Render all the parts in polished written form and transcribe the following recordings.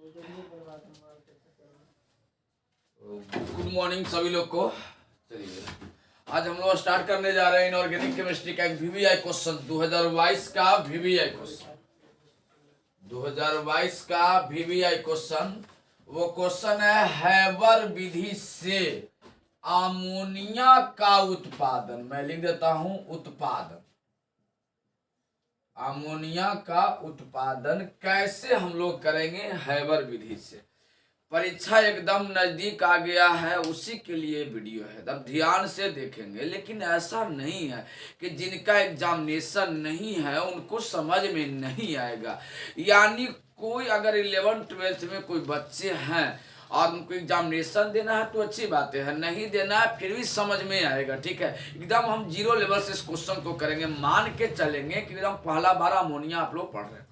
Good morning सभी लोग को। चलिए आज हम लोग स्टार्ट करने जा रहे हैं इनऑर्गेनिक केमिस्ट्री का एक वीवीआई क्वेश्चन 2022 का वीवीआई क्वेश्चन 2022 का वीवीआई क्वेश्चन। वो क्वेश्चन है हैबर विधि से अमोनिया का उत्पादन। मैं लिख देता हूं उत्पादन। अमोनिया का उत्पादन कैसे हम लोग करेंगे हैबर विधि से। परीक्षा एकदम नजदीक आ गया है, उसी के लिए वीडियो है। तब ध्यान से देखेंगे। लेकिन ऐसा नहीं है कि जिनका एग्जामिनेशन नहीं है उनको समझ में नहीं आएगा। यानी कोई अगर 11th-12th में कोई बच्चे हैं और उनको एग्जामिनेशन देना है तो अच्छी बात है, नहीं देना है फिर भी समझ में आएगा। ठीक है, एकदम हम जीरो लेवल से इस क्वेश्चन को करेंगे। मान के चलेंगे कि एकदम पहला बार अमोनिया आप लोग पढ़ रहे हैं।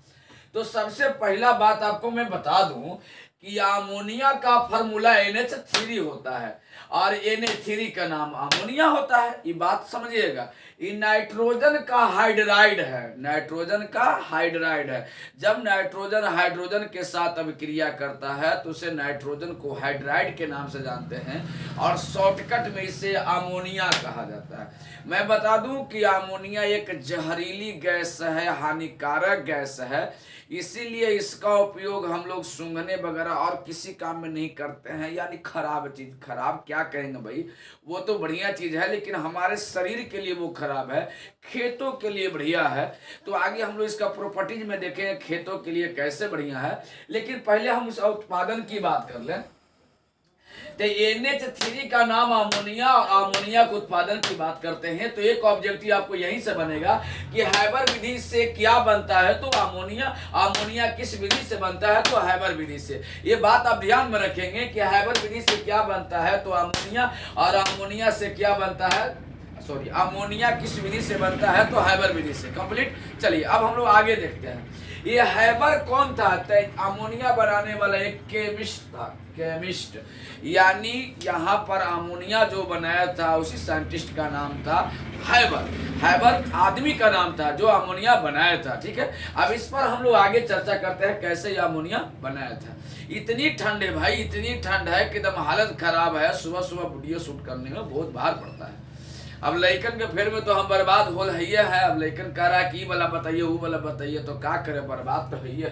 तो सबसे पहला बात आपको मैं बता दूं कि अमोनिया का फार्मूला NH3 होता है और NH3 का नाम अमोनिया होता है। ये बात समझिएगा। ये नाइट्रोजन का हाइड्राइड है। नाइट्रोजन का हाइड्राइड है। जब नाइट्रोजन हाइड्रोजन के साथ अभिक्रिया करता है तो उसे नाइट्रोजन को हाइड्राइड के नाम से जानते हैं और शॉर्टकट में इसे अमोनिया कहा जाता है। मैं बता दूं कि अमोनिया एक जहरीली गैस है, हानिकारक गैस है। इसीलिए इसका उपयोग हम लोग सूंघने वगैरह और किसी काम में नहीं करते हैं। यानी खराब चीज। खराब क्या कहेंगे भाई, वो तो बढ़िया चीज है लेकिन हमारे शरीर के लिए वो खराब है, खेतों के लिए बढ़िया है। तो आगे हम लोग इसका प्रॉपर्टीज में देखेंगे खेतों के लिए कैसे बढ़िया है। लेकिन पहले हम उस उत्पादन की बात कर लें। तो NH3 का नाम अमोनिया और अमोनिया के उत्पादन की बात करते हैं तो एक ऑब्जेक्टिव आपको यहीं से बनेगा कि हैबर विधि से क्या बनता है तो अमोनिया। अमोनिया किस विधि से बनता है तो हैबर विधि से। ये बात आप ध्यान में रखेंगे कि हैबर विधि से क्या बनता है तो अमोनिया, और अमोनिया से क्या बनता है, सॉरी, अमोनिया किस विधि से बनता है तो हैबर विधि से। कंप्लीट। चलिए अब हम लोग आगे देखते हैं। ये हैबर कौन था? अमोनिया बनाने वाला एक केमिस्ट था। केमिस्ट यानी यहाँ पर अमोनिया जो बनाया था उसी साइंटिस्ट का नाम था हैबर। हैबर आदमी का नाम था जो अमोनिया बनाया था। ठीक है, अब इस पर हम लोग आगे चर्चा करते हैं कैसे ये अमोनिया बनाया था। इतनी ठंड है भाई, इतनी ठंड है कि एकदम हालत खराब है। सुबह सुबह वीडियो शूट करने में बहुत भार पड़ता है। अब लइकन के फेर में तो हम बर्बाद हो रही है। अब लइकन कह रहा है कि वाला बताइए वो वाला बताइए, तो क्या करे, बर्बाद तो है।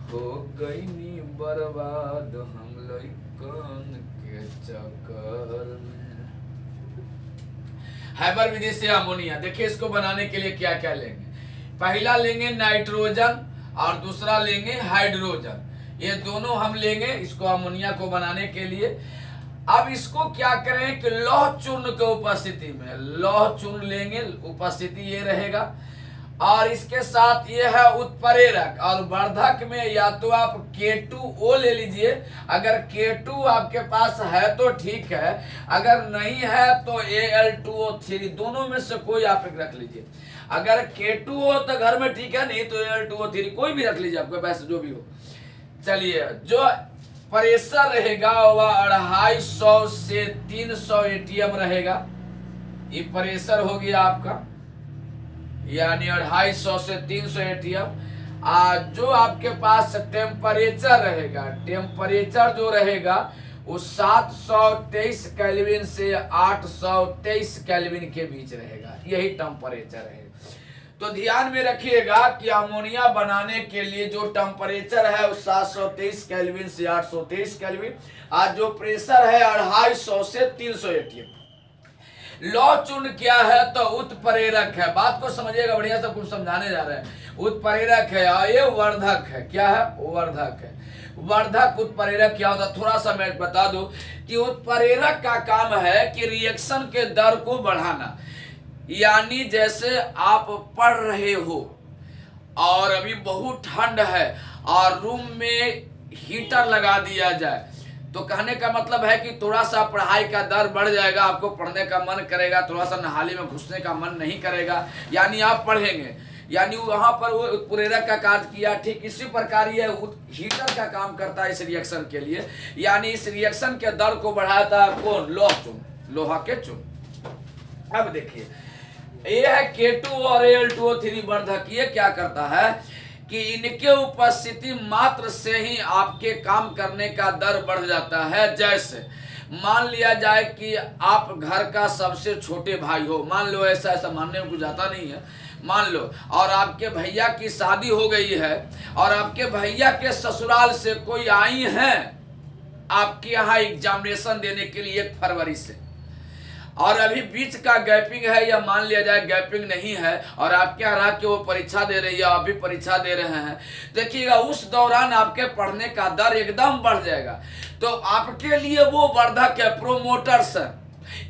हो गई नी बर्बाद हम लइकन के चक्कर में। हैबर विधि से अमोनिया। देखिए इसको बनाने के लिए क्या क्या लेंगे। पहला लेंगे नाइट्रोजन और दूसरा लेंगे हाइड्रोजन। ये दोनों हम लेंगे इसको अमोनिया को बनाने के लिए। अब इसको क्या करें कि लौह चूर्ण के उपस्थिति में लौह चूर्ण लेंगे, उपस्थिति ये रहेगा। और इसके साथ ये है उत्प्रेरक और वर्धक में या तो आप K2O ले लीजिए। अगर K2 आपके पास है तो ठीक है, अगर नहीं है तो Al2O3, दोनों में से कोई आप एक रख लीजिए। अगर K2O तो घर में ठीक है, नहीं तो Al2O3 कोई भी रख लीजिए, आपके पास जो भी हो। चलिए, जो प्रेशर रहेगा वह 250 से 300 ATM रहेगा। ये प्रेशर हो गया आपका, यानी 250 से 300 ATM। जो आपके पास टेम्परेचर रहेगा, टेम्परेचर जो रहेगा वो 723 केल्विन से 823 केल्विन के बीच रहेगा। यही टेम्परेचर है। तो ध्यान में रखिएगा कि अमोनिया बनाने के लिए जो टेम्परेचर है वो 723 केल्विन से 823 केल्विन, और जो प्रेशर है 250 से 300 ATM। लौह चूर्ण क्या है तो उत्प्रेरक है। बात को समझिएगा, बढ़िया से कुछ समझाने जा रहे हैं। उत्प्रेरक है और ये वर्धक है। क्या है? वर्धक है। वर्धक उत्प्रेरक क्या होता है थोड़ा सा मैं बता दूं कि उत्प्रेरक का काम है कि रिएक्शन के दर को बढ़ाना। यानी जैसे आप पढ़ रहे हो और अभी बहुत ठंड है और रूम में हीटर लगा दिया जाए तो कहने का मतलब है कि थोड़ा सा पढ़ाई का दर बढ़ जाएगा, आपको पढ़ने का मन करेगा, थोड़ा सा नहाली में घुसने का मन नहीं करेगा, यानी आप पढ़ेंगे। यानी वहां पर वो उत्प्रेरक का कार्य किया। ठीक इसी प्रकार ये हीटर का काम करता है इस रिएक्शन के लिए। यानी इस रिएक्शन के दर को बढ़ाता है कौन? लौह चूर्ण, लोहा के चूर्ण। अब देखिए ये है K2 और Al2O3 वर्धक। ये क्या करता है कि इनके उपस्थिति मात्र से ही आपके काम करने का दर बढ़ जाता है। जैसे मान लिया जाए कि आप घर का सबसे छोटे भाई हो, मान लो, ऐसा मानने में कुछ जाता नहीं है, मान लो, और आपके भैया की शादी हो गई है और आपके भैया के ससुराल से कोई आई हैं आपके यहाँ एग्जामिनेशन देने के लिए 1 फरवरी से, और अभी बीच का गैपिंग है, या मान लिया जाए गैपिंग नहीं है, और आपके यहाँ रह के वो परीक्षा दे रही है, आप भी परीक्षा दे रहे हैं, देखिएगा उस दौरान आपके पढ़ने का दर एकदम बढ़ जाएगा। तो आपके लिए वो वर्धक है, प्रोमोटर्स है,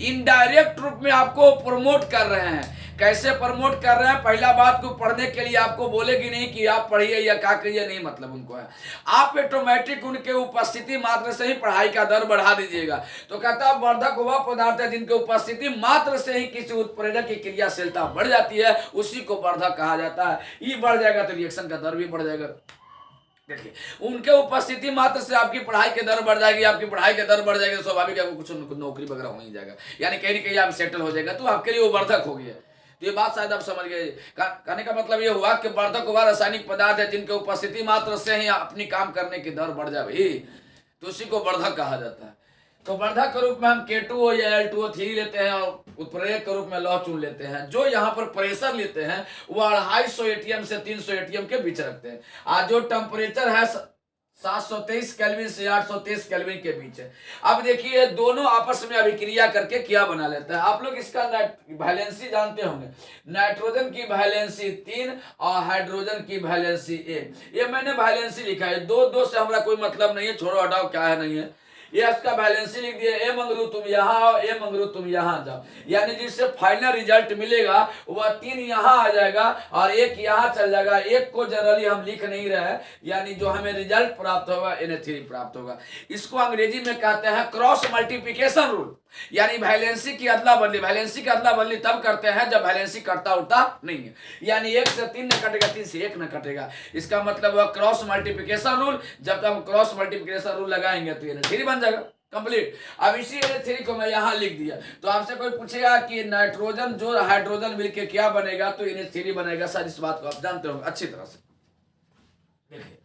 इनडायरेक्ट रूप में आपको प्रमोट कर रहे हैं। कैसे प्रमोट कर रहे हैं? पहला बात को पढ़ने के लिए आपको बोलेगी नहीं कि आप पढ़िए या क्या करिए, नहीं, मतलब उनको है, आप ऑटोमेटिक उनके उपस्थिति मात्र से ही पढ़ाई का दर बढ़ा दीजिएगा। तो कहता है वर्धक वह पदार्थ है जिनके उपस्थिति मात्र से ही किसी उत्प्रेरक की क्रियाशीलता बढ़ जाती है, उसी को वर्धक कहा जाता है। ये बढ़ जाएगा तो रिएक्शन का दर भी बढ़ जाएगा। देखिए, उनके उपस्थिति मात्र से आपकी पढ़ाई के दर बढ़ जाएगी, आपकी पढ़ाई के दर बढ़ जाएगी तो स्वाभाविक आपको कुछ नौकरी वगैरह हो ही जाएगा, यानी कहीं ना कहीं आप सेटल हो जाएगा, तो आपके लिए वो वर्धक हो गया। तो ये बात शायद आप समझ गए। कहने का मतलब ये हुआ कि वर्धक वह रासायनिक पदार्थ है जिनके उपस्थिति मात्र से ही अपनी काम करने की दर बढ़ जाए, तो उसी को वर्धक कहा जाता है। तो वर्धक के रूप में हम K2O या L2O3 लेते हैं और उत्प्रेरक के रूप में लौह चुन लेते हैं। जो यहाँ पर प्रेशर लेते हैं वो 250 एटीएम से 300 एटीएम के बीच रखते हैं। आज जो टेम्परेचर है 723 केल्विन से 823 केल्विन के बीच है। अब देखिए दोनों आपस में अभिक्रिया करके क्या बना लेता है। आप लोग इसका वैलेंसी जानते होंगे, नाइट्रोजन की वैलेंसी 3 और हाइड्रोजन की वैलेंसी 1। ये मैंने वैलेंसी लिखा है, 2 से हमारा कोई मतलब नहीं है, छोड़ो हटाओ क्या है नहीं है, ये इसका बैलेंस लिख दिया। ए मंगरू तुम यहाँ आओ, ए मंगरू तुम यहाँ जाओ, यानी जिससे फाइनल रिजल्ट मिलेगा वह 3 यहाँ आ जाएगा और 1 यहाँ चल जाएगा। 1 को जनरली हम लिख नहीं रहे हैं, यानी जो हमें रिजल्ट प्राप्त होगा Na3 प्राप्त होगा। इसको अंग्रेजी में कहते हैं क्रॉस मल्टीप्लिकेशन रूल, यानी वैलेंसी की अदला बदली। वैलेंसी की अदला बदली तब करते हैं जब वैलेंसी कटता उठता नहीं है, यानी 1 से 3 न कटेगा, 3 से 1 न कटेगा। इसका मतलब वह क्रॉस मल्टीप्लिकेशन रूल। जब तक हम क्रॉस मल्टीप्लिकेशन रूल लगाएंगे तो Na3 बन जाएगा कंप्लीट। अब इसी Na3 को मैं यहाँ लिख दिया। तो आपसे कोई पूछेगा कि नाइट्रोजन जो हाइड्रोजन मिलके क्या बनेगा, तो Na3 बनेगा। सर इस बात को आप जानते होंगे अच्छी तरह से। देखिए,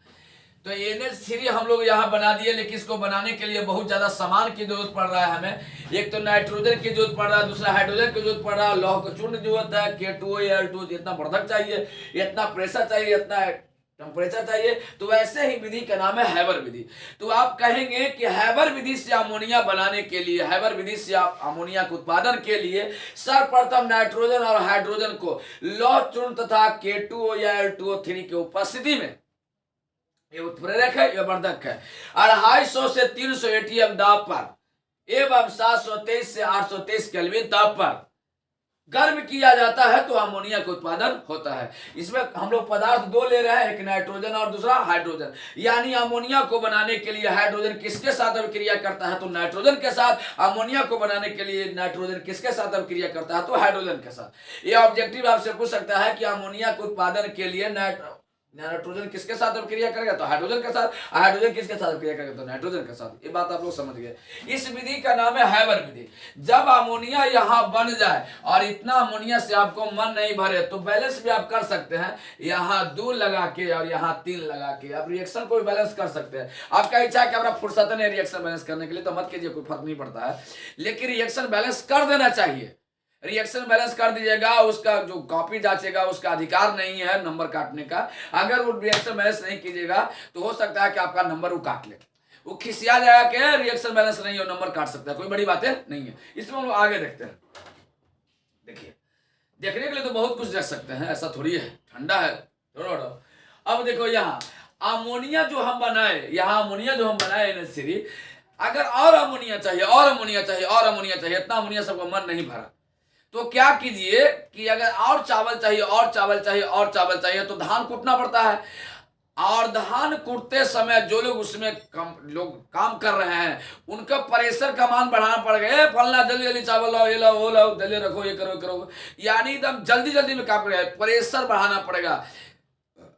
तो NH3 हम लोग यहाँ बना दिए, लेकिन इसको बनाने के लिए बहुत ज्यादा सामान की जरूरत पड़ रहा है हमें। एक तो नाइट्रोजन की जरूरत पड़ रहा है, दूसरा हाइड्रोजन की जरूरत पड़ रहा है, लौह का चूर्ण की जरूरत है, K2O या L2O, इतना वर्धक चाहिए, इतना प्रेशर चाहिए, इतना टेम्परेचर चाहिए। तो वैसे ही विधि का नाम है हैबर विधि। तो आप कहेंगे कि हैबर विधि से अमोनिया बनाने के लिए, हैबर विधि से अमोनिया के उत्पादन के लिए सर्वप्रथम नाइट्रोजन और हाइड्रोजन को लौह चूर्ण तथा K2O या L2O3 की उपस्थिति में, ये उत्प्रेरक है, ये वर्धक है, 250 से 300 एटीएम दाब पर एवं 723 से 823 केल्विन ताप पर गर्म किया जाता है तो अमोनिया का उत्पादन होता है। इसमें हम लोग पदार्थ 2 ले रहे हैं, एक नाइट्रोजन और दूसरा हाइड्रोजन। यानी अमोनिया को बनाने के लिए हाइड्रोजन किसके साथ अभिक्रिया करता है, तो नाइट्रोजन के साथ। अमोनिया को बनाने के लिए नाइट्रोजन किसके साथ अभिक्रिया करता है, तो हाइड्रोजन के साथ। ये ऑब्जेक्टिव आपसे पूछ सकता है कि अमोनिया के उत्पादन के लिए नाइट्रोजन किसके साथ अभिक्रिया करेगा, तो हाइड्रोजन के साथ। हाइड्रोजन किसके साथ अभिक्रिया करेगा, तो नाइट्रोजन के साथ। ये बात आप लोग समझ गए। इस विधि का नाम है हैबर विधि। जब अमोनिया यहाँ बन जाए और इतना अमोनिया से आपको मन नहीं भरे तो बैलेंस भी आप कर सकते हैं, यहाँ 2 लगा के और यहाँ 3 लगा के आप रिएक्शन को भी बैलेंस कर सकते हैं। आपका इच्छा है कि हमारा फुर्सत नहीं रिएक्शन बैलेंस करने के लिए, तो मत कीजिए, कोई फर्क नहीं पड़ता है, लेकिन रिएक्शन बैलेंस कर देना चाहिए। रिएक्शन बैलेंस कर दीजिएगा, उसका जो कॉपी जांचेगा उसका अधिकार नहीं है नंबर काटने का। अगर वो रिएक्शन बैलेंस नहीं कीजिएगा तो हो सकता है कि आपका नंबर वो काट ले, वो खिसिया जाएगा कि रिएक्शन बैलेंस नहीं है, नंबर काट सकता है। कोई बड़ी बातें नहीं है। इसमें हम लोग आगे देखते हैं। देखिए, देखने के लिए तो बहुत कुछ देख सकते हैं, ऐसा थोड़ी है, ठंडा है। अब देखो यहाँ अमोनिया जो हम बनाए, यहाँ अमोनिया जो हम बनाए NH3, अगर और अमोनिया चाहिए, और अमोनिया चाहिए, और अमोनिया चाहिए, इतना अमोनिया सबको मन नहीं भरा, तो क्या कीजिए कि अगर और चावल चाहिए, और चावल चाहिए, और चावल चाहिए, तो धान कूटना पड़ता है। और धान कूटते समय जो लोग उसमें लोग काम कर रहे हैं उनका प्रेशर का मान बढ़ाना पड़ गया। फलना जल्दी जल्दी चावल लाओ, ये लाओ, वो लाओ, जल्दी रखो, ये करो, करो, यानी एकदम जल्दी जल्दी में काम करेगा, प्रेशर बढ़ाना पड़ेगा।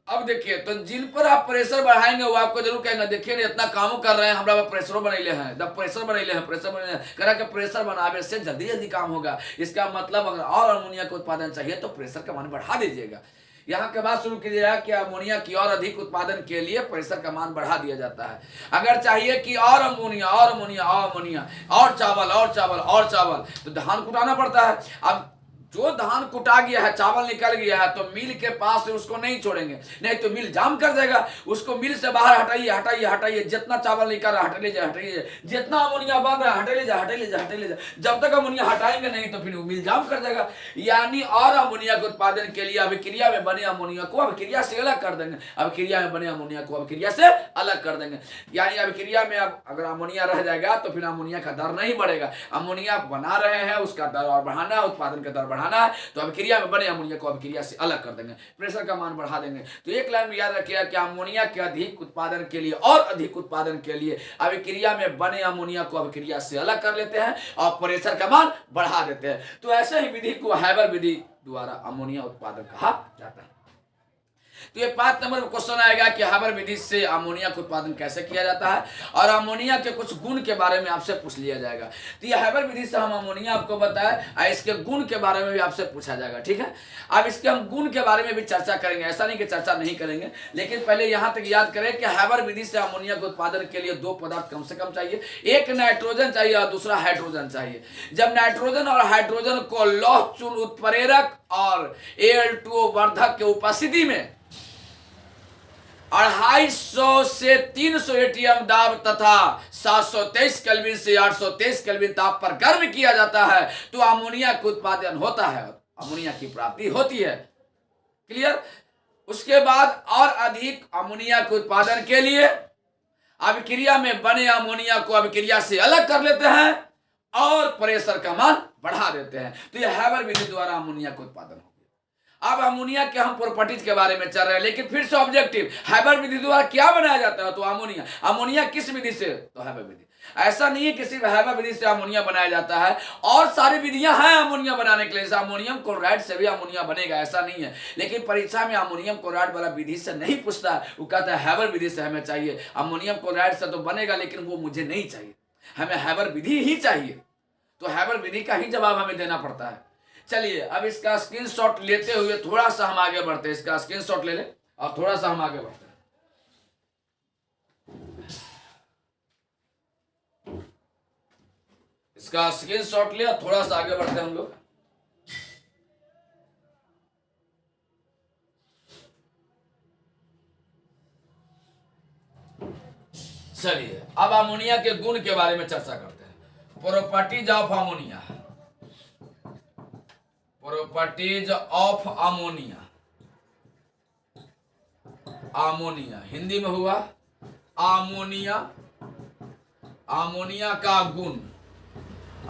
अब देखिए, तो जिन पर आप प्रेशर बढ़ाएंगे वो आपको जरूर कहेंगे, देखिए ना इतना काम कर रहे हैं, हमरा प्रेशरो बनैले हैं, जब प्रेशर बनैले हैं, प्रेशर बनैले हैं, करा के प्रेशर बनावे से जल्दी जल्दी काम होगा। इसका मतलब अगर और अमोनिया का उत्पादन चाहिए तो प्रेशर का मान बढ़ा दीजिएगा। यहाँ के बाद शुरू किया कि अमोनिया की और अधिक उत्पादन के लिए परिसर का मान बढ़ा दिया जाता है। अगर चाहिए कि और अमोनिया और अमोनिया और अमोनिया और चावल और चावल और चावल, तो धान कुटाना पड़ता है। अब जो धान कुटा गया है, चावल निकल गया है, तो मिल के पास से उसको नहीं छोड़ेंगे, नहीं तो मिल जाम कर देगा। उसको मिल से बाहर हटाइए हटाइए हटाइए, जितना चावल निकल रहा है हटा लीजिए हटाइए, जितना अमोनिया बन रहा है हटा लीजिए हटा लीजिए हटा लीजिए। जब तक अमोनिया हटाएंगे नहीं तो फिर वो मिल जाम कर देगा। यानी और अमोनिया के उत्पादन के लिए अभिक्रिया में बने अमोनिया को अभिक्रिया से अलग कर देंगे, अभिक्रिया में बने अमोनिया को अभिक्रिया से अलग कर देंगे। यानी अभिक्रिया में अब अगर अमोनिया रह जाएगा तो फिर अमोनिया का दर नहीं बढ़ेगा। अमोनिया बना रहे हैं, उसका दर और बढ़ाना है, उत्पादन का दर बढ़ाना है, तो अभिक्रिया में बने अमोनिया को अभिक्रिया से अलग कर देंगे, प्रेशर का मान बढ़ा देंगे। तो एक लाइन में याद रखिएगा कि अमोनिया के अधिक उत्पादन के लिए और अधिक उत्पादन के लिए अभिक्रिया में बने अमोनिया को अभिक्रिया से अलग कर लेते हैं और प्रेशर का मान बढ़ा देते हैं। तो ऐसे ही विधि को हैबर विधि द्वारा अमोनिया उत्पादन कहा जाता है। तो ये 5 नंबर क्वेश्चन आएगा कि हैबर विधि से अमोनिया का उत्पादन कैसे किया जाता है, और अमोनिया के कुछ गुण के बारे में आपसे पूछ लिया जाएगा। तो ये हैबर विधि से हम अमोनिया आपको बताए और इसके गुण के बारे में भी आपसे पूछा जाएगा, ठीक है। अब इसके हम गुण के बारे में भी चर्चा करेंगे, ऐसा नहीं कि चर्चा नहीं करेंगे, लेकिन पहले यहाँ तक याद करें कि हैबर विधि से अमोनिया के उत्पादन के लिए 2 पदार्थ कम से कम चाहिए, एक नाइट्रोजन चाहिए और दूसरा हाइड्रोजन चाहिए। जब नाइट्रोजन और हाइड्रोजन को लौह चून उत्प्रेरक और Al2O वर्धक के उपस्थिति में 250 से 300 एटीएम दाब तथा 723 केल्विन से 823 केल्विन ताप पर गर्म किया जाता है, तो अमोनिया का उत्पादन होता है, अमोनिया की प्राप्ति होती है। क्लियर। उसके बाद और अधिक अमोनिया के उत्पादन के लिए अभिक्रिया में बने अमोनिया को अभिक्रिया से अलग कर लेते हैं और प्रेशर का मान बढ़ा देते हैं। तो यह हैबर विधि द्वारा अमोनिया का उत्पादन हो। अब अमोनिया के हम प्रॉपर्टीज के बारे में चल रहे हैं, लेकिन फिर से ऑब्जेक्टिव हैबर विधि द्वारा क्या बनाया जाता है, तो अमोनिया। अमोनिया किस विधि से, तो हैबर विधि। ऐसा नहीं है कि सिर्फ हैबर विधि से अमोनिया बनाया जाता है, और सारी विधियां हैं अमोनिया बनाने के लिए। अमोनियम क्लोराइड से भी अमोनिया बनेगा, ऐसा नहीं है, लेकिन परीक्षा में अमोनियम क्लोराइड वाला विधि से नहीं पूछता है। वो कहता है हैबर विधि से हमें चाहिए। अमोनियम क्लोराइड से तो बनेगा, लेकिन वो मुझे नहीं चाहिए, हमें हैबर विधि ही चाहिए। तो हैबर विधि का ही जवाब हमें देना पड़ता है। चलिए अब इसका स्क्रीनशॉट लेते हुए थोड़ा सा हम आगे बढ़ते हैं। इसका स्क्रीनशॉट ले ले और थोड़ा सा हम आगे बढ़ते हैं। इसका स्क्रीनशॉट ले और थोड़ा सा आगे बढ़ते हैं हम लोग। चलिए अब अमोनिया के गुण के बारे में चर्चा करते हैं। Properties of ammonia, properties of ammonia. Ammonia Hindi में हुआ अमोनिया। अमोनिया का गुण,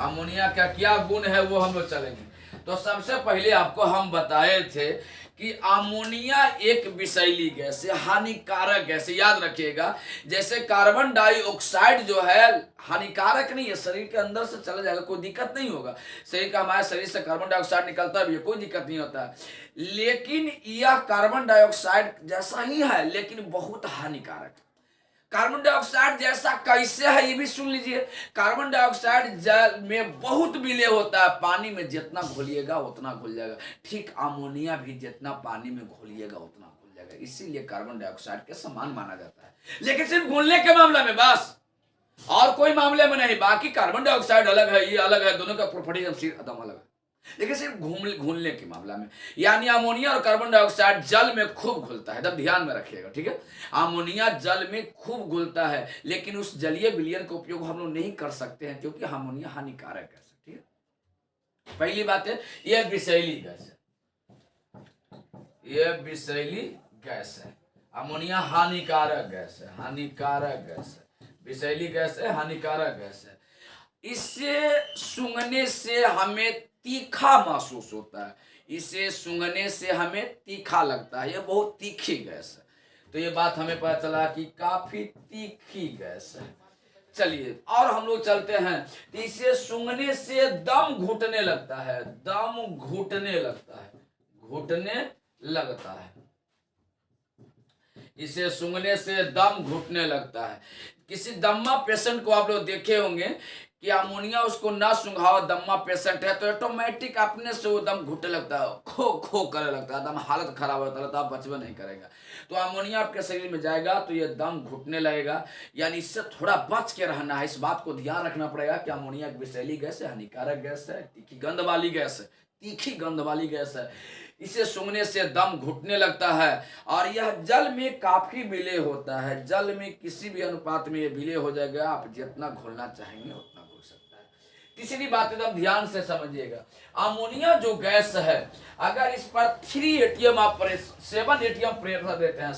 अमोनिया का क्या गुण है वो हम लोग चलेंगे। तो सबसे पहले आपको हम बताए थे कि अमोनिया एक विषैली गैस है, हानिकारक गैस है। याद रखिएगा, जैसे कार्बन डाइऑक्साइड जो है हानिकारक नहीं है, शरीर के अंदर से चला जाएगा, कोई दिक्कत नहीं होगा। शरीर का, हमारे शरीर से कार्बन डाइऑक्साइड निकलता भी है, कोई दिक्कत नहीं होता है। लेकिन यह कार्बन डाइऑक्साइड जैसा ही है, लेकिन बहुत हानिकारक। कार्बन डाइऑक्साइड जैसा कैसे है ये भी सुन लीजिए। कार्बन डाइऑक्साइड जल में बहुत विलय होता है, पानी में जितना घोलिएगा उतना घुल जाएगा। ठीक अमोनिया भी जितना पानी में घोलिएगा उतना घुल जाएगा, इसीलिए कार्बन डाइऑक्साइड के समान माना जाता है। लेकिन सिर्फ घुलने के मामले में बस, और कोई मामले में नहीं। बाकी कार्बन डाइऑक्साइड अलग है, ये अलग है, दोनों का प्रॉपर्टी एकदम अलग है, लेकिन सिर्फ घुलने के मामला में। यानी अमोनिया और कार्बन डाइऑक्साइड जल में खूब घुलता है, एकदम ध्यान में रखिएगा, ठीक है। अमोनिया जल में खूब घुलता है, लेकिन उस जलीय विलयन का उपयोग हम लोग नहीं कर सकते हैं, क्योंकि अमोनिया हानिकारक है, ठीक है। पहली बात है, यह विषैली गैस है, यह विषैली गैस है। अमोनिया हानिकारक गैस है, हानिकारक गैस है, विषैली गैस है, हानिकारक गैस है। इसे सूंघने से हमें तीखा महसूस होता है, इसे सूंघने से हमें तीखा लगता है, यह बहुत तीखी गैस है। तो ये बात हमें पता चला कि काफी तीखी गैस है। चलिए और हम लोग चलते हैं। इसे सूंघने से दम घुटने लगता है, दम घुटने लगता है, घुटने लगता है। इसे सूंघने से दम घुटने लगता है। किसी दम्मा पेशेंट को आप लोग देखे होंगे कि अमोनिया उसको ना सूंघाओ, दम्मा पेशेंट है तो ऑटोमेटिक अपने से वो दम घुटने लगता है, खो खो करने लगता है, दम हालत खराब होता है, तो बचवा नहीं करेगा। तो अमोनिया आपके शरीर में जाएगा तो ये दम घुटने लगेगा, यानी इससे थोड़ा बच के रहना है। इस बात को ध्यान रखना पड़ेगा कि अमोनिया एक विषैली गैस है, हानिकारक गैस है, तीखी गंध वाली गैस है, तीखी गंध वाली गैस है। इसे सूंघने से दम घुटने लगता है और यह जल में काफी विलेय होता है। जल में किसी भी अनुपात में ये विलेय हो जाएगा, आप जितना घोलना चाहेंगे उतना घोल सकता है। तीसरी बात एकदम ध्यान से समझिएगा, अमोनिया जो गैस है, अगर इस पर 3 ATM आप 7 ATM प्रेशर देते हैं,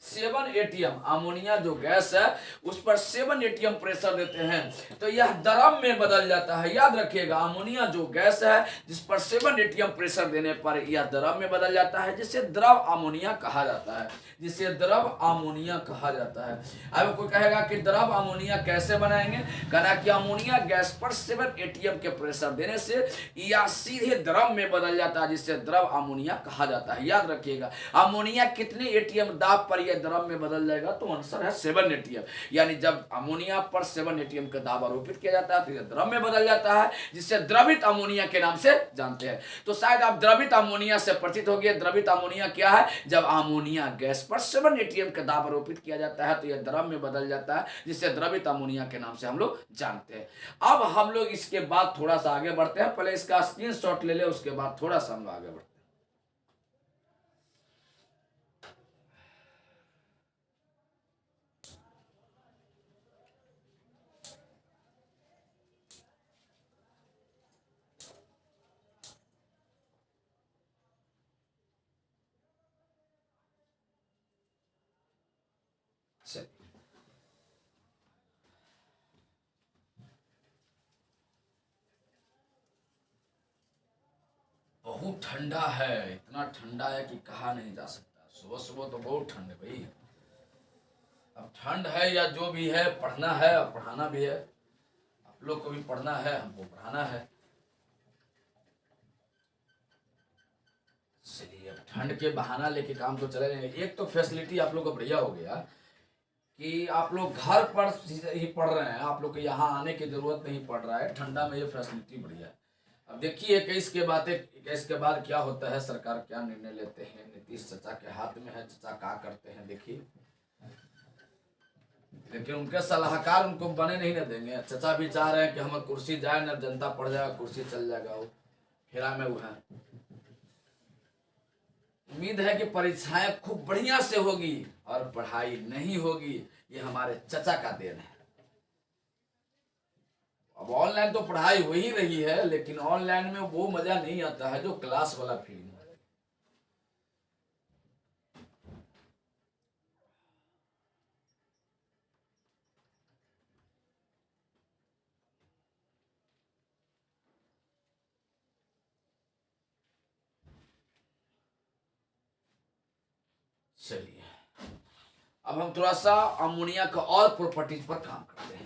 7 ATM अमोनिया जो गैस है उस पर 7 ATM प्रेशर देते हैं तो यह द्रव में बदल जाता है। याद रखिएगा, अमोनिया जो गैस है जिस पर 7 ATM प्रेशर देने पर यह द्रव में बदल जाता है, जिसे द्रव अमोनिया कहा जाता है, जिसे द्रव अमोनिया कहा जाता है। अब कोई कहेगा कि द्रव अमोनिया कैसे बनाएंगे, कहना कि अमोनिया गैस पर 7 ATM के प्रेशर देने से यह सीधे द्रव में बदल जाता है, जिसे द्रव अमोनिया कहा जाता है। याद रखिएगा, अमोनिया कितने ATM दाब पर यह द्रव में बदल जाएगा, तो आंसर है 7 ATM। यानी जब अमोनिया पर 7 ATM का दाब आरोपित किया जाता है तो यह द्रव में बदल जाता है, जिसे द्रवित अमोनिया के नाम से जानते हैं। तो शायद आप द्रवित अमोनिया से परिचित हो गए। द्रवित अमोनिया क्या है, जब अमोनिया गैस पर 7 ATM का दाब आरोपित किया जाता है तो यह द्रव में बदल जाता है, जिसे द्रवित अमोनिया के नाम से हम लोग जानते हैं। अब हम लोग इसके बाद थोड़ा सा आगे बढ़ते हैं, पहले इसका स्क्रीनशॉट ले ले, उसके बाद थोड़ा सा हम लोग आगे बढ़ते हैं। बहुत ठंडा है, इतना ठंडा है कि कहा नहीं जा सकता। सुबह सुबह तो बहुत ठंड है भाई। अब ठंड है या जो भी है, पढ़ना है और पढ़ाना भी है। आप लोग को भी पढ़ना है, हमको पढ़ाना है। चलिए, अब ठंड के बहाना लेके काम तो चले जाएंगे। एक तो फैसिलिटी आप लोग को बढ़िया हो गया कि आप लोग घर पर ही पढ़ रहे हैं, आप लोग को यहाँ आने की जरूरत नहीं पड़ रहा है। ठंडा में ये फैसिलिटी बढ़िया है। अब देखिए 21 के बाद क्या होता है, सरकार क्या निर्णय लेते हैं। नीतीश चाचा के हाथ में है, चाचा क्या करते हैं देखिए। लेकिन उनके सलाहकार उनको बने नहीं ना देंगे। चाचा भी चाह रहे हैं कि हमारी कुर्सी जाए ना, जनता पड़ जाएगा, कुर्सी चल जाएगा, वो फेरा में वो है। उम्मीद है कि परीक्षाएं खूब बढ़िया से होगी और पढ़ाई नहीं होगी, ये हमारे चचा का देन है। अब ऑनलाइन तो पढ़ाई हो ही रही है, लेकिन ऑनलाइन में वो मजा नहीं आता है जो क्लास वाला फीलिंग है। चलिए, अब हम थोड़ा सा अमोनिया का और प्रॉपर्टीज पर काम करते हैं।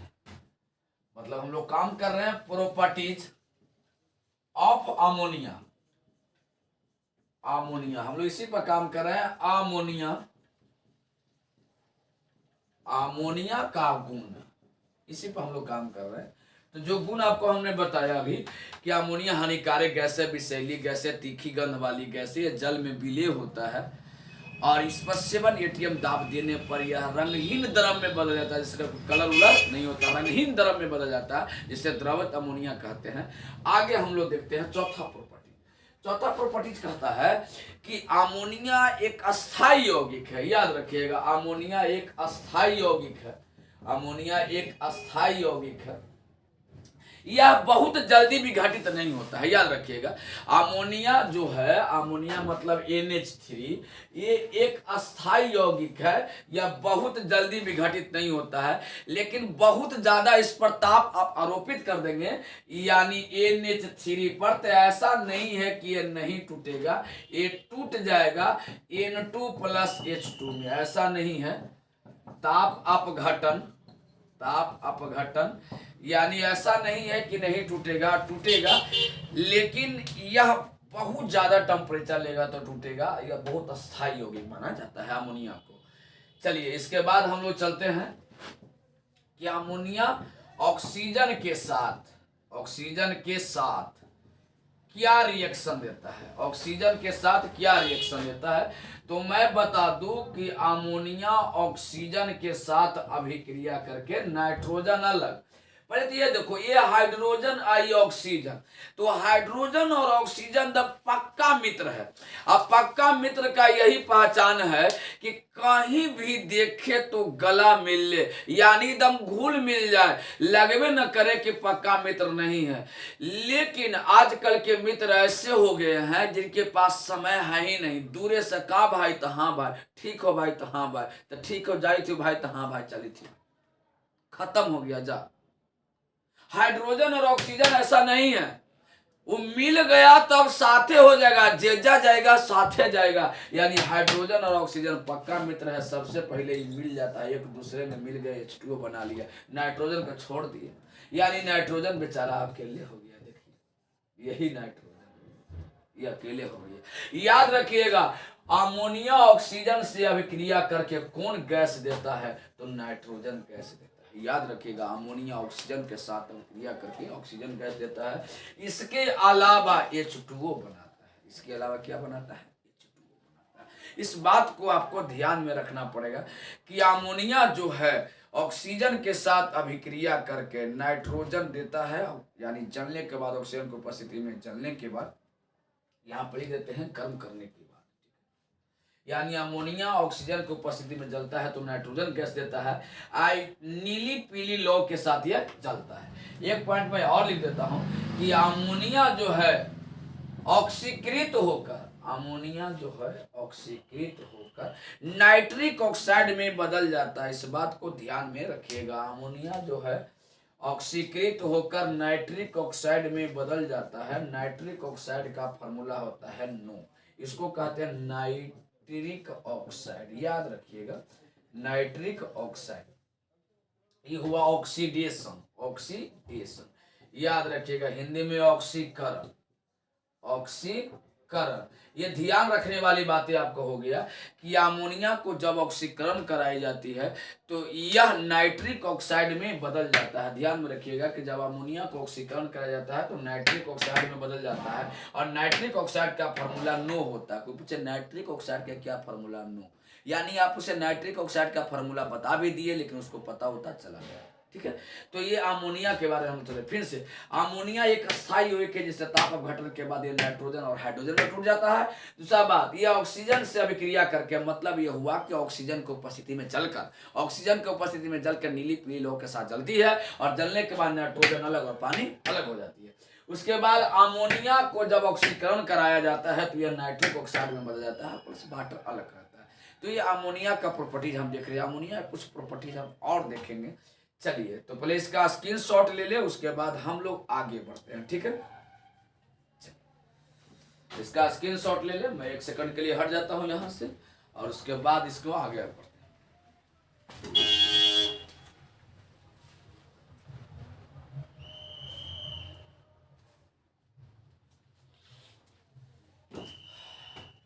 मतलब हम लोग काम कर रहे हैं प्रॉपर्टीज ऑफ अमोनिया। अमोनिया हम लोग इसी पर काम कर रहे हैं। अमोनिया, अमोनिया का गुण, इसी पर हम लोग काम कर रहे हैं। तो जो गुण आपको हमने बताया अभी कि अमोनिया हानिकारक गैस है, विषैली गैस है, तीखी गंध वाली गैस है, जल में विलेय होता है और इस पर 7 ATM दाब देने पर यह रंगहीन द्रव में बदल जाता है, जिसका कलर उलर नहीं होता, रंगहीन द्रव में बदल जाता है, जिसे द्रवित अमोनिया कहते हैं। आगे हम लोग देखते हैं चौथा प्रॉपर्टी। चौथा प्रॉपर्टीज कहता है कि अमोनिया एक अस्थायी यौगिक है। याद रखिएगा, अमोनिया एक अस्थायी यौगिक है। अमोनिया एक अस्थायी यौगिक है। यह बहुत जल्दी विघटित नहीं होता है। याद रखिएगा, अमोनिया जो है, अमोनिया मतलब NH3, ये एक अस्थायी यौगिक है। यह बहुत जल्दी विघटित नहीं होता है, लेकिन बहुत ज्यादा इस पर ताप आप आरोपित कर देंगे, यानी NH3 पर, तो ऐसा नहीं है कि ये नहीं टूटेगा, ये टूट जाएगा N2 + H2 में। ऐसा नहीं है, ताप अपघटन, ताप अपघटन, यानी ऐसा नहीं है कि नहीं टूटेगा, टूटेगा, लेकिन यह बहुत ज़्यादा टेम्परेचर लेगा तो टूटेगा, यह बहुत अस्थायी यौगिक माना जाता है अमोनिया को। चलिए इसके बाद हम लोग चलते हैं कि अमोनिया ऑक्सीजन के साथ क्या रिएक्शन देता है, ऑक्सीजन के साथ क्या रिएक्शन देता है। तो मैं बता दूं कि अमोनिया ऑक्सीजन के साथ अभिक्रिया करके नाइट्रोजन अलग, पहले तो ये देखो, ये हाइड्रोजन और ये ऑक्सीजन, तो हाइड्रोजन और ऑक्सीजन द पक्का मित्र है। अब पक्का मित्र का यही पहचान है कि कहीं भी देखे तो गला मिल ले, यानी दम घुल मिल जाए, लगवे न करे कि पक्का मित्र नहीं है। लेकिन आजकल के मित्र ऐसे हो गए हैं जिनके पास समय है ही नहीं, दूरे से का भाई तो हाँ भाई, ठीक हो भाई तो हाँ भाई, तो ठीक हो जाई थी भाई तो हाँ भाई चली थी, खत्म हो गया जा। हाइड्रोजन और ऑक्सीजन ऐसा नहीं है, वो मिल गया तब साथे हो जाएगा, जेजा जाएगा साथे जाएगा। यानी हाइड्रोजन और ऑक्सीजन पक्का मित्र है, सबसे पहले ही मिल जाता है, एक दूसरे में मिल गए, H2O बना लिया, नाइट्रोजन को छोड़ दिए, यानी नाइट्रोजन बेचारा अकेले हो गया। देखिए यही नाइट्रोजन, ये अकेले हो गया। याद रखिएगा, अमोनिया ऑक्सीजन से अभिक्रिया करके कौन गैस देता है, तो नाइट्रोजन गैस देता है। याद रखिएगा, अमोनिया ऑक्सीजन के साथ अभिक्रिया करके ऑक्सीजन गैस देता है। इसके अलावा H2O बनाता है, इसके अलावा क्या बनाता है, H2O बनाता है। इस बात को आपको ध्यान में रखना पड़ेगा कि अमोनिया जो है ऑक्सीजन के साथ अभिक्रिया करके नाइट्रोजन देता है, यानी जलने के बाद, ऑक्सीजन की उपस्थिति में जलने के बाद, यहाँ पर देते हैं गर्म करने के बाद, यानी अमोनिया ऑक्सीजन की उपस्थिति में जलता है तो नाइट्रोजन गैस देता है। नीली पीली लौ के साथ यह जलता है। एक पॉइंट में और लिख देता हूं कि अमोनिया जो है ऑक्सीकृत होकर, अमोनिया जो है ऑक्सीकृत होकर नाइट्रिक ऑक्साइड में बदल जाता है। इस बात को ध्यान में रखिएगा, अमोनिया जो है ऑक्सीकृत होकर नाइट्रिक ऑक्साइड में बदल जाता है। नाइट्रिक ऑक्साइड का फॉर्मूला होता है NO, इसको कहते हैं नाइट्रिक ऑक्साइड। याद रखिएगा, नाइट्रिक ऑक्साइड, ये हुआ ऑक्सीडेशन, ऑक्सीडेशन। याद रखिएगा, हिंदी में ऑक्सीकरण, ऑक्सीकरण। ये ध्यान रखने वाली बातें आपको हो गया कि अमोनिया को जब ऑक्सीकरण कराई जाती है तो यह नाइट्रिक ऑक्साइड में बदल जाता है। ध्यान में रखिएगा कि जब अमोनिया को ऑक्सीकरण कराया जाता है तो नाइट्रिक ऑक्साइड में बदल जाता है, और नाइट्रिक ऑक्साइड का फॉर्मूला NO होता है। कोई पूछे नाइट्रिक ऑक्साइड का क्या फॉर्मूला, NO, यानी आप उसे नाइट्रिक ऑक्साइड का फॉर्मूला बता भी दिए लेकिन उसको पता होता चला गया। ठीक है, तो ये अमोनिया के बारे में हम चले फिर से। अमोनिया एक अस्थायी यौगिक है जिससे ताप अपघटन के बाद ये नाइट्रोजन और हाइड्रोजन में टूट जाता है। दूसरा बात, ये ऑक्सीजन से अभिक्रिया करके, मतलब ये हुआ कि ऑक्सीजन की उपस्थिति में जलकर, ऑक्सीजन की उपस्थिति में जलकर नीली पीली लौ के साथ जलती है, और जलने के बाद नाइट्रोजन अलग और पानी अलग हो जाती है। उसके बाद अमोनिया को जब ऑक्सीकरण कराया जाता है तो यह नाइट्रिक ऑक्साइड में बदल जाता है, प्लस वाटर अलग रहता है। तो ये अमोनिया का प्रॉपर्टीज हम देख रहे हैं, अमोनिया कुछ प्रॉपर्टीज हम और देखेंगे। चलिए, तो पहले इसका स्क्रीनशॉट ले ले, उसके बाद हम लोग आगे बढ़ते हैं। ठीक है, इसका स्क्रीनशॉट ले ले, मैं एक सेकंड के लिए हट जाता हूं यहां से, और उसके बाद इसको आगे बढ़ते हैं।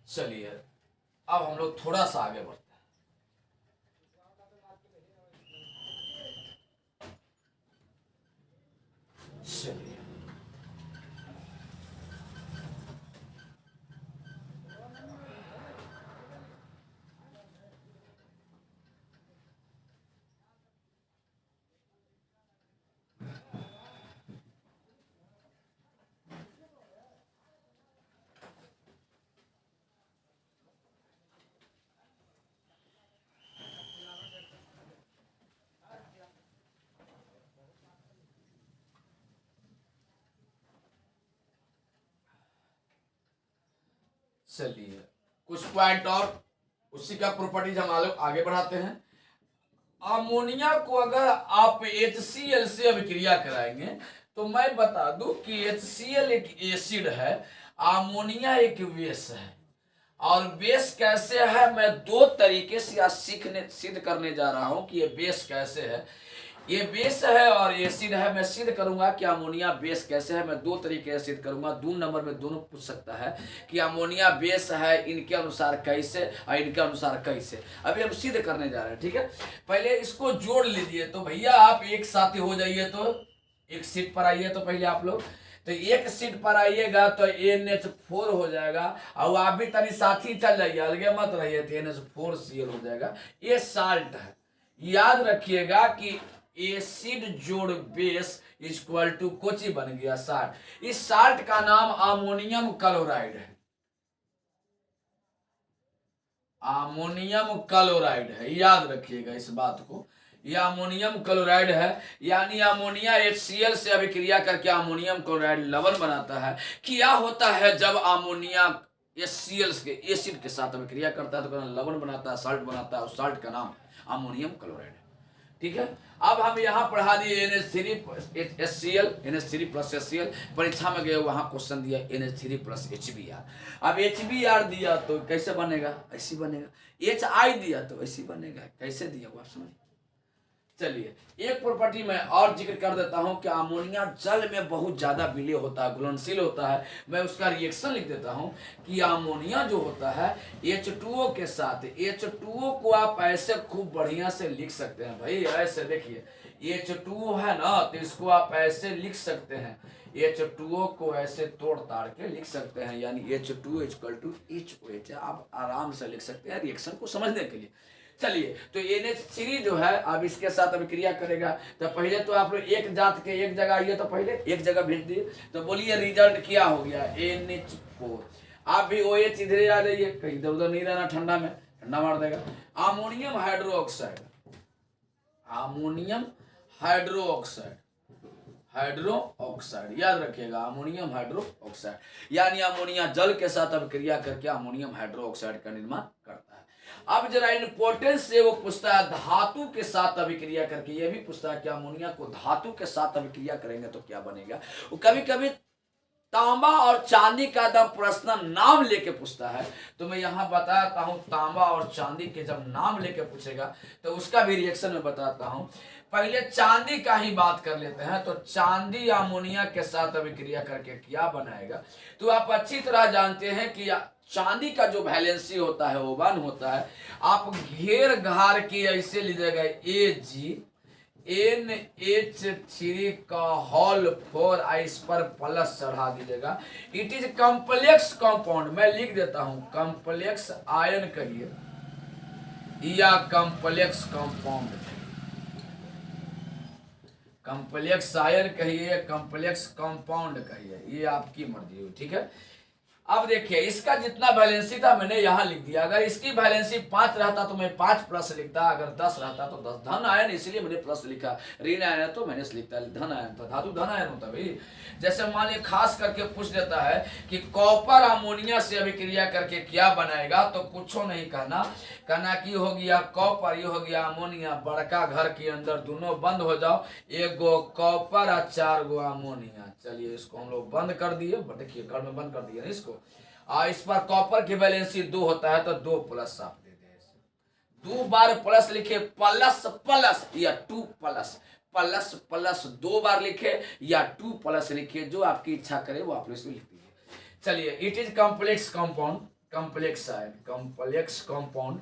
चलिए, अब हम लोग थोड़ा सा आगे बढ़ते हैं। चलिए, चलिए कुछ पॉइंट और उसी का प्रॉपर्टीज हम लोग आगे बढ़ाते हैं। अमोनिया को अगर आप HCl से अभिक्रिया कराएंगे तो मैं बता दूं कि HCl एक एसिड है, अमोनिया एक बेस है। और बेस कैसे है, मैं दो तरीके से आज सिद्ध करने जा रहा हूं कि ये बेस कैसे है। ये बेस है और ये एसिड है। मैं सिद्ध करूंगा कि अमोनिया बेस कैसे है। मैं दो तरीके से सिद्ध करूंगा। 2 नंबर में दोनों पूछ सकता है कि अमोनिया बेस है इनके अनुसार कैसे और इनके अनुसार कैसे। अभी हम सिद्ध करने जा रहे हैं, ठीक है। पहले इसको जोड़ लीजिए। तो भैया आप एक साथी हो जाइए, तो एक सीट पर आइए। तो पहले आप लोग तो एक सीट पर आइएगा तो NH4 हो जाएगा। और आप भी तनी साथी चल जाइए, अलगे मत रहिए, तो NH4Cl हो जाएगा। ये साल्ट है। याद रखिएगा कि एसिड जोड़ बेस इक्वल टू कोची बन गया साल्ट। इस साल्ट का नाम अमोनियम क्लोराइड है। अमोनियम क्लोराइड है, याद रखिएगा इस बात को। यह अमोनियम क्लोराइड है। यानी अमोनिया HCl से अभिक्रिया करके अमोनियम क्लोराइड लवण बनाता है। क्या होता है जब अमोनिया HCl के एसिड के साथ अभिक्रिया करता है तो लवण बनाता है, साल्ट बनाता है। उस साल्ट का नाम अमोनियम क्लोराइड है, ठीक है। अब हम यहाँ पढ़ा दिए NH3HCl, NH3 प्लस HCl। परीक्षा में गए वहां क्वेश्चन दिया NH3 प्लस HBr। अब HBr दिया तो कैसे बनेगा, ऐसी बनेगा। HI दिया तो ऐसी बनेगा। कैसे दिया वो आप समझिए। चलिए एक प्रॉपर्टी में और जिक्र कर देता हूं कि अमोनिया जल में बहुत ज्यादा विलय होता है, घुलनशील होता है। मैं उसका रिएक्शन लिख देता हूं कि अमोनिया जो होता है H2O के साथ, H2O को आप ऐसे खूब बढ़िया से लिख सकते हैं भाई। ऐसे देखिए H2O है ना, तो इसको आप ऐसे लिख सकते हैं। H2O को ऐसे तोड़ ताड़ के लिख सकते हैं, यानी H2O इक्वल टू HOH। आप आराम से लिख सकते हैं रिएक्शन को समझने के लिए। चलिए तो NH3 जो है अब इसके साथ अभिक्रिया करेगा। तो पहले तो आप लोग एक जात के एक जगह आइए, तो पहले एक जगह भेज दिए। तो बोलिए रिजल्ट क्या हो गया, NH4। आप भी OH इधर आ जाइए, कहीं इधर उधर नहीं रहना, ठंडा में ठंडा मार देगा। Ammonium hydroxide, ammonium hydroxide, hydroxide याद रखिएगा, अमोनियम हाइड्रोक्साइड। यानी अमोनिया जल के साथ अभिक्रिया करके अमोनियम हाइड्रोक्साइड का निर्माण करता है। अब जरा इंपोर्टेंस से वो पूछता है धातु के साथ अभिक्रिया करके। ये भी पूछता है कि अमोनिया को धातु के साथ अभिक्रिया करेंगे तो क्या बनेगा। वो कभी कभी तांबा और चांदी का जब प्रश्न नाम लेके पूछता है तो मैं यहाँ बताता हूँ तांबा और चांदी के जब नाम लेके पूछेगा तो उसका भी रिएक्शन में बताता हूँ। पहले चांदी का ही बात कर लेते हैं। तो चांदी अमोनिया के साथ अभिक्रिया करके क्या बनाएगा। तो आप अच्छी तरह जानते हैं कि चांदी का जो वैलेंसी होता है वो 1 होता है। आप घेर घार के ऐसे लीजिएगा AgNH3 का होल 4 इस पर प्लस चढ़ा दीजिएगा। It is complex compound. मैं लिख देता हूं कॉम्प्लेक्स आयन कहिए या कॉम्प्लेक्स कंपाउंड, कॉम्प्लेक्स आयन कहिए, कॉम्प्लेक्स कंपाउंड कहिए, ये आपकी मर्जी हो, ठीक है। अब देखिए इसका जितना वैलेंसी था मैंने यहाँ लिख दिया। अगर इसकी वैलेंसी 5 रहता तो मैं 5 प्लस लिखता, अगर 10 रहता तो 10। धन आयन इसलिए मैंने प्लस लिखा, ऋण आयन है तो मैंने लिखता धन आयन था। धातु धन आयन होता भाई। जैसे मान लिया खास करके पूछ देता है कि कॉपर अमोनिया से अभिक्रिया करके क्या बनाएगा, तो कुछ नहीं कहना, कहना की हो गया कॉपर, ये हो गया अमोनिया। बड़का घर के अंदर दोनों बंद हो जाओ, 1 गो कॉपर और 4 गो अमोनिया। चलिए इसको हम लोग बंद कर दिए। देखिए घर में बंद कर दिए ना इसको। इस पर कॉपर की वैलेंसी 2 होता है तो 2 प्लस आप दे दे। 2 बार प्लस लिखे, प्लस प्लस या 2 प्लस, प्लस प्लस 2 बार लिखे या 2 प्लस लिखे, जो आपकी इच्छा करे वो आप इसमें लिख दीजिए। चलिए it is complex compound, complex ion, complex compound,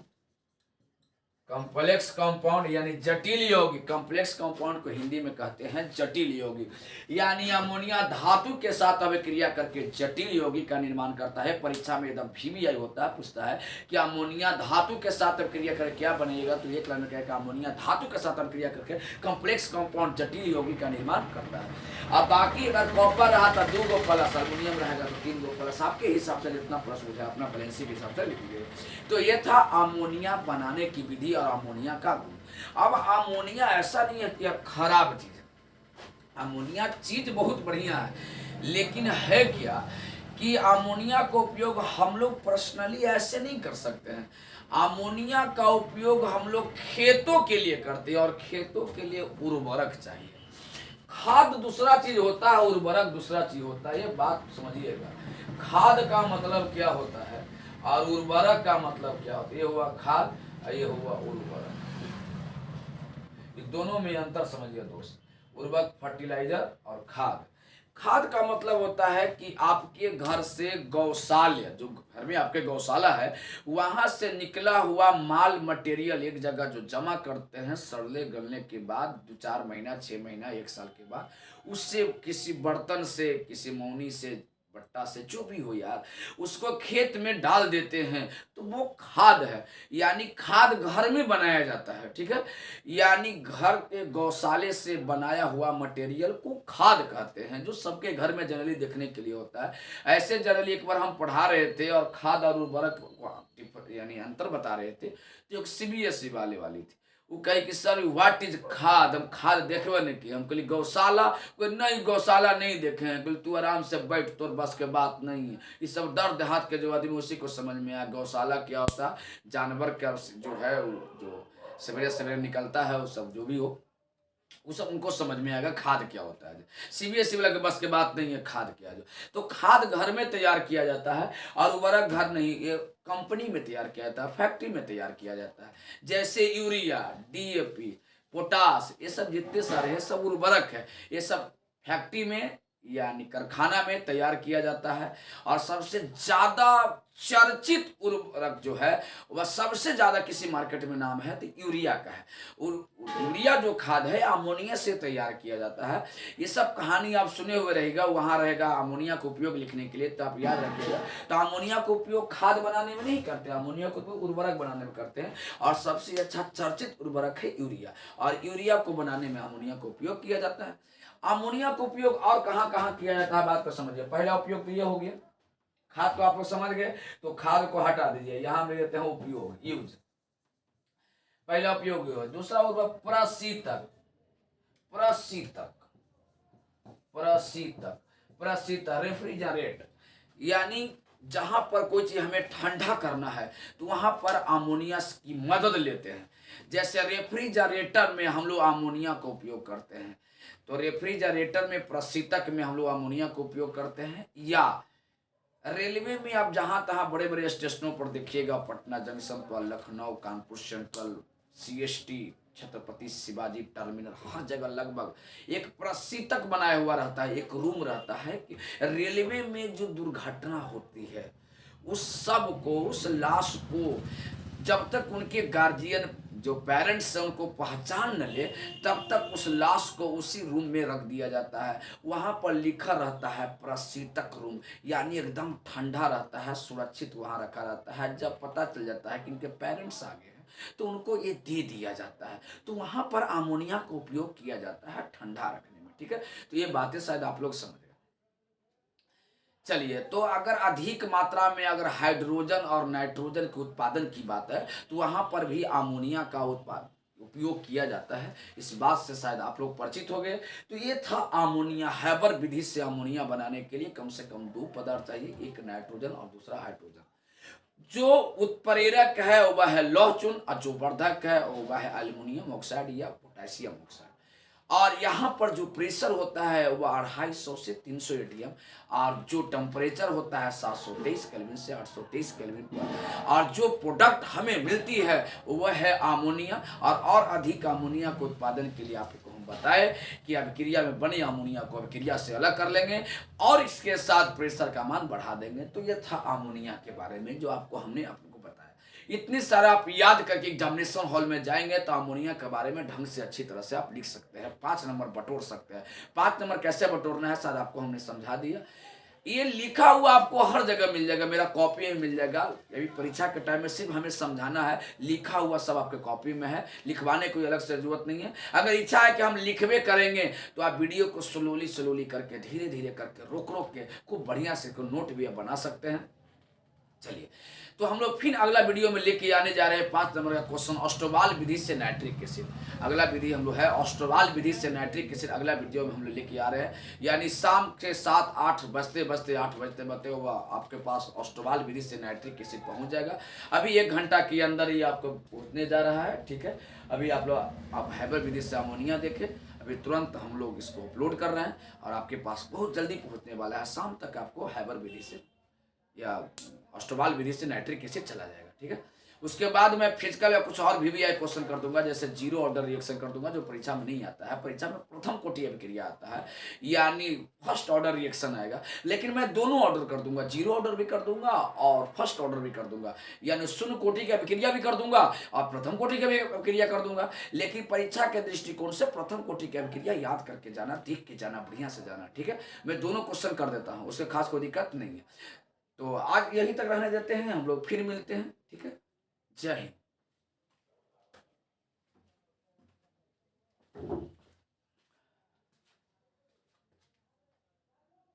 complex compound यानी जटिल यौगिक। कॉम्प्लेक्स कंपाउंड को हिंदी में कहते हैं जटिल यौगिक। यानी अमोनिया धातु के साथ अभिक्रिया करके जटिल यौगिक का निर्माण करता है। परीक्षा में एकदम VBI होता है, पूछता है कि अमोनिया धातु के साथ अभिक्रिया करके क्या बनेगा, तो एक लाइन में कहेगा अमोनिया धातु के साथ अभिक्रिया करके कॉम्प्लेक्स कंपाउंड जटिल यौगिक का निर्माण करता है। अब बाकी अगर कॉपर रहा तो 2 गो प्लस, अल्युमिनियम रहेगा तो 3 गो प्लस। आपके हिसाब से जितना प्लस हो जाए अपना वैलेंसी के हिसाब से लिख लीजिए। तो ये था अमोनिया बनाने की विधि और अमोनिया का गुण। अब अमोनिया ऐसा नहीं है कि खराब चीज है, अमोनिया चीज बहुत बढ़िया है, लेकिन है क्या कि अमोनिया का उपयोग हम लोग पर्सनली ऐसे नहीं कर सकते हैं। अमोनिया का उपयोग हम लोग खेतों के लिए करते हैं, और खेतों के लिए उर्वरक चाहिए। खाद दूसरा चीज होता है, उर्वरक दूसरा चीज होता है, ये बात समझिएगा। खाद का मतलब क्या होता है और उर्वरक का मतलब क्या होता है। ये हुआ खाद, ये हुआ उर्वरक, दोनों में अंतर समझिए दोस्त। उर्वरक, फर्टिलाइजर और खाद। खाद का मतलब होता है कि आपके घर से गौशाला, जो घर में आपके गौशाला है, वहां से निकला हुआ माल मटेरियल एक जगह जो जमा करते हैं, सड़ने गलने के बाद 2-4 महीना, 6 महीना, 1 साल के बाद, उससे किसी बर्तन से, किसी मौनी से, बट्टा से, जो भी हो यार, उसको खेत में डाल देते हैं, तो वो खाद है। यानी खाद घर में बनाया जाता है, ठीक है। यानी घर के गौशाले से बनाया हुआ मटेरियल को खाद कहते हैं, जो सबके घर में जनरली देखने के लिए होता है। ऐसे जनरली एक बार हम पढ़ा रहे थे और खाद और उर्वरक यानी अंतर बता रहे थे, तो एक सीबीएसई वाली थी, वो कहे कि सर व्हाट इज खाद, हम खाद देखबे नहीं किए। हम कहली गौशाला, कोई नहीं गौशाला नहीं देखे हैं। कहली तू आराम से बैठ, तोर बस के बात नहीं है। ये सब डर देहात के जो आदमी, उसी को समझ में आया गौशाला क्या होता है। जानवर का जो है, जो सवेरे सवेरे निकलता है, वो सब जो भी हो, वो सब उनको समझ में आएगा खाद क्या होता है। सीबीएसई वाला के बस के बात नहीं है खाद क्या है। तो खाद घर में तैयार किया जाता है, और उर्वरक घर नहीं, ये कंपनी में तैयार किया जाता है, फैक्ट्री में तैयार किया जाता है। जैसे यूरिया, डीएपी, पोटास, ये सब जितने सारे हैं सब उर्वरक है। ये सब फैक्ट्री में यानी कारखाना में तैयार किया जाता है। और सबसे ज्यादा चर्चित उर्वरक जो है, वह सबसे ज्यादा किसी मार्केट में नाम है तो यूरिया का है। यूरिया जो खाद है अमोनिया से तैयार किया जाता है। ये सब कहानी आप सुने हुए रहेगा, वहां रहेगा अमोनिया का उपयोग लिखने के लिए, तो आप याद रखिएगा। तो अमोनिया का उपयोग खाद बनाने में नहीं करते, अमोनिया का उपयोग उर्वरक बनाने में करते हैं। और सबसे अच्छा चर्चित उर्वरक है यूरिया, और यूरिया को बनाने में अमोनिया का उपयोग किया जाता है। अमोनिया का उपयोग और कहां कहां किया जाता है, बात को समझिए। पहला उपयोग तो ये हो गया, खाद को आप लोग समझ गए, तो खाद को हटा दीजिए, यहां ले लेते हैं उपयोग, यूज। पहला उपयोग है। दूसरा होगा प्रशीतक। प्रशीतक, प्रशीतक, प्रशीतक, रेफ्रिजरेट। यानी जहां पर कोई चीज हमें ठंडा करना है, तो वहां पर अमोनिया की मदद लेते हैं। जैसे रेफ्रिजरेटर में हम लोग अमोनिया का उपयोग करते हैं, तो रेफ्रिजरेटर में, प्रशीतक में हम लोग अमोनिया का उपयोग करते हैं। या रेलवे में आप जहां तहां बड़े बड़े स्टेशनों पर देखिएगा, पटना जंक्शन पर, Lucknow, Kanpur central, CST, Chhatrapati Shivaji terminal, हर जगह लगभग एक प्रशीतक बनाया हुआ रहता है, एक रूम रहता है कि रेलवे में जो दुर्घटना होती है, उस सब को, उस लाश को, जब तक उनके गार्जियन जो पेरेंट्स हैं उनको पहचान न ले, तब तक उस लाश को उसी रूम में रख दिया जाता है। वहां पर लिखा रहता है प्रशीतक रूम, यानी एकदम ठंडा रहता है, सुरक्षित वहां रखा रहता है। जब पता चल जाता है कि इनके पेरेंट्स आ गए हैं, तो उनको ये दे दिया जाता है। तो वहां पर अमोनिया का उपयोग किया जाता है ठंडा रखने में, ठीक है। तो ये बातें शायद आप लोग समझ। चलिए, तो अगर अधिक मात्रा में अगर हाइड्रोजन और नाइट्रोजन के उत्पादन की बात है, तो वहां पर भी अमोनिया का उपयोग किया जाता है। इस बात से शायद आप लोग परिचित हो गए। तो ये था अमोनिया। हैबर विधि से अमोनिया बनाने के लिए कम से कम 2 पदार्थ चाहिए, एक नाइट्रोजन और दूसरा हाइड्रोजन। जो उत्प्रेरक है वह है लौह चून, और जो वर्धक है वह है एल्युमिनियम ऑक्साइड या पोटेशियम ऑक्साइड। और यहाँ पर जो प्रेशर होता है वह 250 से 300 एटीएम, और जो टेम्परेचर होता है 723 केल्विन से 823 केल्विन पर। और जो प्रोडक्ट हमें मिलती है वह है अमोनिया। और अधिक अमोनिया के उत्पादन के लिए आपको हम बताए कि अभिक्रिया में बने अमोनिया को अभिक्रिया से अलग कर लेंगे, और इसके साथ प्रेशर का मान बढ़ा देंगे। तो यह था अमोनिया के बारे में जो आपको हमने आपको बताया। इतनी सारा आप याद करके एग्जामिनेशन हॉल में जाएंगे तो अमोनिया के बारे में ढंग से अच्छी तरह से आप लिख सकते हैं, 5 नंबर बटोर सकते हैं। 5 नंबर कैसे बटोरना है शायद आपको हमने समझा दिया। ये लिखा हुआ आपको हर जगह मिल जाएगा, मेरा कॉपी में मिल जाएगा। अभी परीक्षा के टाइम में सिर्फ हमें समझाना है, लिखा हुआ सब आपके कॉपी में है, लिखवाने कोई अलग से जरूरत नहीं है। अगर इच्छा है कि हम लिखवे करेंगे तो आप वीडियो को स्लोली करके, धीरे धीरे करके, रोक के खूब बढ़िया से नोट भी बना सकते हैं। चलिए, तो हम लोग फिर अगला वीडियो में लेके आने जा रहे हैं 5 नंबर का क्वेश्चन, ऑस्ट्रोबाल विधि से नाइट्रिक एसिड। अगला विधि हम लोग है ऑस्ट्रोबाल विधि से नाइट्रिक एसिड, अगला वीडियो में हम लोग लेके आ रहे हैं। यानी शाम के 7-8 बजते 8 बजते हुआ आपके पास ऑस्ट्रोबाल विधि से नाइट्रिक एसिड पहुंच जाएगा। अभी 1 घंटा के अंदर ही आपको पहुंचने जा रहा है, ठीक है। अभी आप हैबर विधि से अमोनिया देखें, अभी तुरंत हम लोग इसको अपलोड कर रहे हैं और आपके पास बहुत जल्दी पहुँचने वाला है। शाम तक आपको हैबर विधि से या ऑस्ट्रोबाल विधि से नाइट्रिक एसिड चला जाएगा, ठीक है। उसके बाद मैं फिजिकल या कुछ और वीवीआई क्वेश्चन कर दूंगा, जैसे जीरो ऑर्डर रिएक्शन कर दूंगा, जो परीक्षा में नहीं आता है। परीक्षा में प्रथम कोटि अभिक्रिया आता है, यानी फर्स्ट ऑर्डर रिएक्शन आएगा, लेकिन मैं दोनों ऑर्डर कर दूंगा, जीरो ऑर्डर भी कर दूंगा और फर्स्ट ऑर्डर भी कर दूंगा, यानी शून्य कोटि की अभिक्रिया भी कर दूंगा और प्रथम कोटि की भी अभिक्रिया कर दूंगा। लेकिन परीक्षा के दृष्टिकोण से प्रथम कोटि की अभिक्रिया याद करके जाना, देख के जाना, बढ़िया से जाना, ठीक है। मैं दोनों क्वेश्चन कर देता हूँ, उससे खास कोई दिक्कत नहीं है। तो आज यहीं तक रहने देते हैं, हम लोग फिर मिलते हैं, ठीक है। जय हिंद।